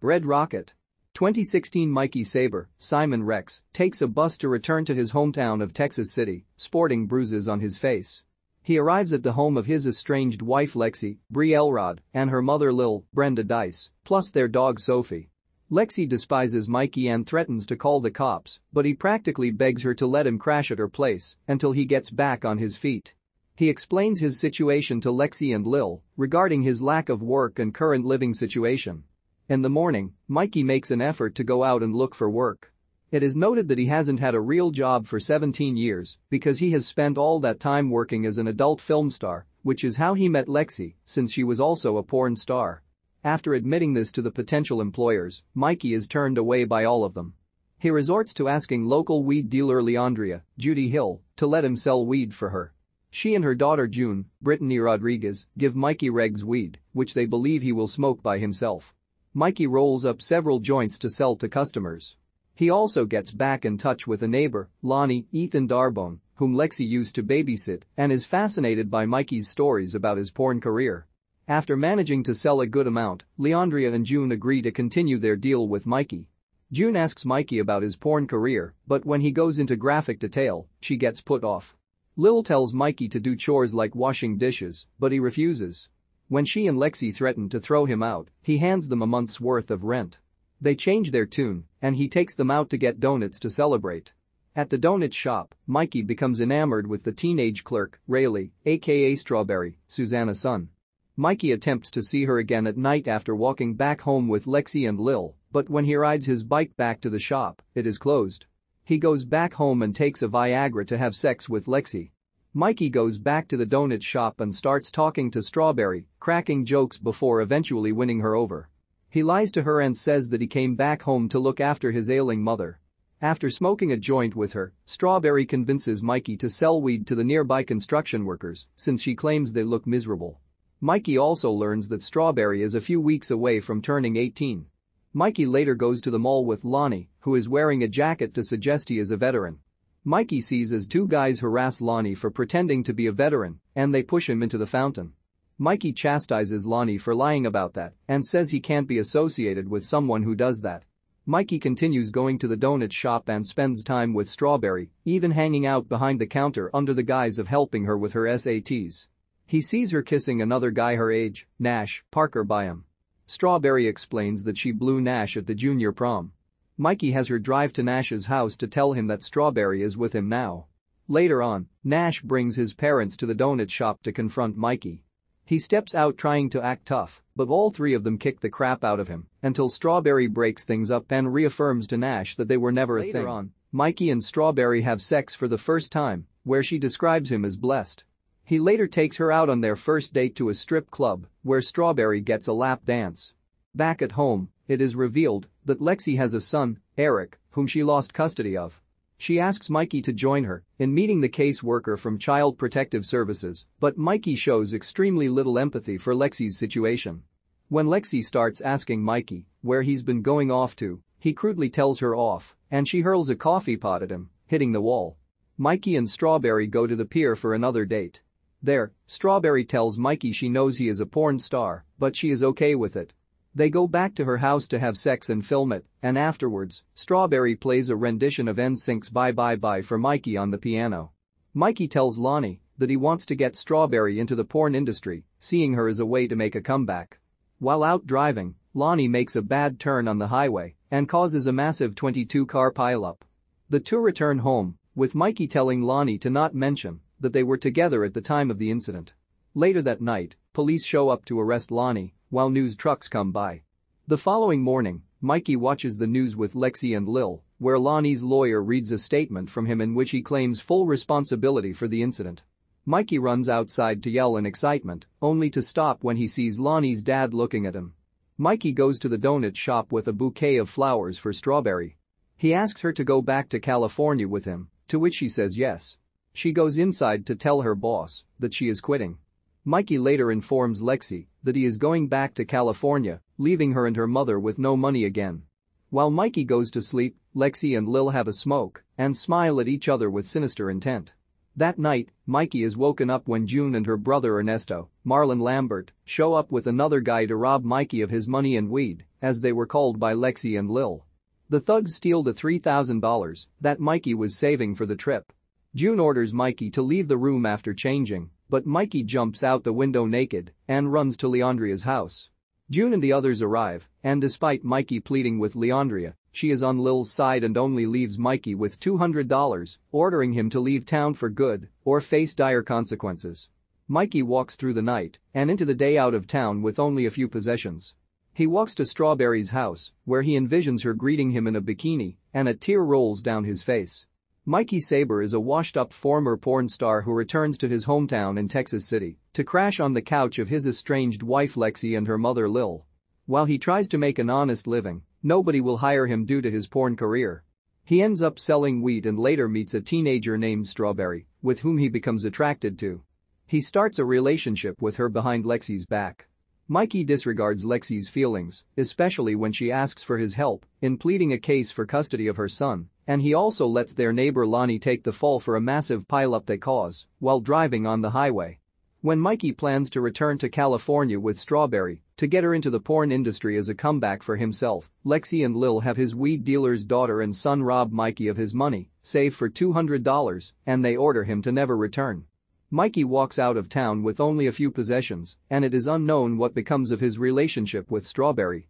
Red Rocket. 2016 Mikey Saber, Simon Rex, takes a bus to return to his hometown of Texas City, sporting bruises on his face. He arrives at the home of his estranged wife Lexi, Bree Elrod, and her mother Lil, Brenda Deiss, plus their dog Sophie. Lexi despises Mikey and threatens to call the cops, but he practically begs her to let him crash at her place until he gets back on his feet. He explains his situation to Lexi and Lil regarding his lack of work and current living situation. In the morning, Mikey makes an effort to go out and look for work. It is noted that he hasn't had a real job for 17 years because he has spent all that time working as an adult film star, which is how he met Lexi, since she was also a porn star. After admitting this to the potential employers, Mikey is turned away by all of them. He resorts to asking local weed dealer Leandria, Judy Hill, to let him sell weed for her. She and her daughter June, Brittany Rodriguez, give Mikey Regs weed, which they believe he will smoke by himself. Mikey rolls up several joints to sell to customers. He also gets back in touch with a neighbor, Lonnie Ethan Darbone, whom Lexi used to babysit, and is fascinated by Mikey's stories about his porn career. After managing to sell a good amount, Leandria and June agree to continue their deal with Mikey. June asks Mikey about his porn career, but when he goes into graphic detail, she gets put off. Lil tells Mikey to do chores like washing dishes, but he refuses. When she and Lexi threaten to throw him out, he hands them a month's worth of rent. They change their tune, and he takes them out to get donuts to celebrate. At the donut shop, Mikey becomes enamored with the teenage clerk, Rayleigh, aka Strawberry, Suzanna's son. Mikey attempts to see her again at night after walking back home with Lexi and Lil, but when he rides his bike back to the shop, it is closed. He goes back home and takes a Viagra to have sex with Lexi. Mikey goes back to the donut shop and starts talking to Strawberry, cracking jokes before eventually winning her over. He lies to her and says that he came back home to look after his ailing mother. After smoking a joint with her, Strawberry convinces Mikey to sell weed to the nearby construction workers since she claims they look miserable. Mikey also learns that Strawberry is a few weeks away from turning 18. Mikey later goes to the mall with Lonnie, who is wearing a jacket to suggest he is a veteran. Mikey sees as two guys harass Lonnie for pretending to be a veteran, and they push him into the fountain. Mikey chastises Lonnie for lying about that and says he can't be associated with someone who does that. Mikey continues going to the donut shop and spends time with Strawberry, even hanging out behind the counter under the guise of helping her with her SATs. He sees her kissing another guy her age, Nash Parker, by him. Strawberry explains that she blew Nash at the junior prom. Mikey has her drive to Nash's house to tell him that Strawberry is with him now. Later on, Nash brings his parents to the donut shop to confront Mikey. He steps out trying to act tough, but all three of them kick the crap out of him until Strawberry breaks things up and reaffirms to Nash that they were never a thing. Later on, Mikey and Strawberry have sex for the first time, where she describes him as blessed. He later takes her out on their first date to a strip club, where Strawberry gets a lap dance. Back at home, it is revealed that Lexi has a son, Eric, whom she lost custody of. She asks Mikey to join her in meeting the caseworker from Child Protective Services, but Mikey shows extremely little empathy for Lexi's situation. When Lexi starts asking Mikey where he's been going off to, he crudely tells her off, and she hurls a coffee pot at him, hitting the wall. Mikey and Strawberry go to the pier for another date. There, Strawberry tells Mikey she knows he is a porn star, but she is okay with it. They go back to her house to have sex and film it, and afterwards, Strawberry plays a rendition of NSYNC's Bye Bye Bye for Mikey on the piano. Mikey tells Lonnie that he wants to get Strawberry into the porn industry, seeing her as a way to make a comeback. While out driving, Lonnie makes a bad turn on the highway and causes a massive 22-car pileup. The two return home, with Mikey telling Lonnie to not mention that they were together at the time of the incident. Later that night, police show up to arrest Lonnie while news trucks come by. The following morning, Mikey watches the news with Lexi and Lil, where Lonnie's lawyer reads a statement from him in which he claims full responsibility for the incident. Mikey runs outside to yell in excitement, only to stop when he sees Lonnie's dad looking at him. Mikey goes to the donut shop with a bouquet of flowers for Strawberry. He asks her to go back to California with him, to which she says yes. She goes inside to tell her boss that she is quitting. Mikey later informs Lexi that he is going back to California, leaving her and her mother with no money again. While Mikey goes to sleep, Lexi and Lil have a smoke and smile at each other with sinister intent. That night, Mikey is woken up when June and her brother Ernesto, Marlon Lambert, show up with another guy to rob Mikey of his money and weed, as they were called by Lexi and Lil. The thugs steal the $3,000 that Mikey was saving for the trip. June orders Mikey to leave the room after changing, but Mikey jumps out the window naked and runs to Leandria's house. June and the others arrive, and despite Mikey pleading with Leandria, she is on Lil's side and only leaves Mikey with $200, ordering him to leave town for good or face dire consequences. Mikey walks through the night and into the day out of town with only a few possessions. He walks to Strawberry's house, where he envisions her greeting him in a bikini, and a tear rolls down his face. Mikey Saber is a washed-up former porn star who returns to his hometown in Texas City to crash on the couch of his estranged wife Lexi and her mother Lil. While he tries to make an honest living, nobody will hire him due to his porn career. He ends up selling weed and later meets a teenager named Strawberry, with whom he becomes attracted to. He starts a relationship with her behind Lexi's back. Mikey disregards Lexi's feelings, especially when she asks for his help in pleading a case for custody of her son, and he also lets their neighbor Lonnie take the fall for a massive pileup they cause while driving on the highway. When Mikey plans to return to California with Strawberry to get her into the porn industry as a comeback for himself, Lexi and Lil have his weed dealer's daughter and son rob Mikey of his money, save for $200, and they order him to never return. Mikey walks out of town with only a few possessions, and it is unknown what becomes of his relationship with Strawberry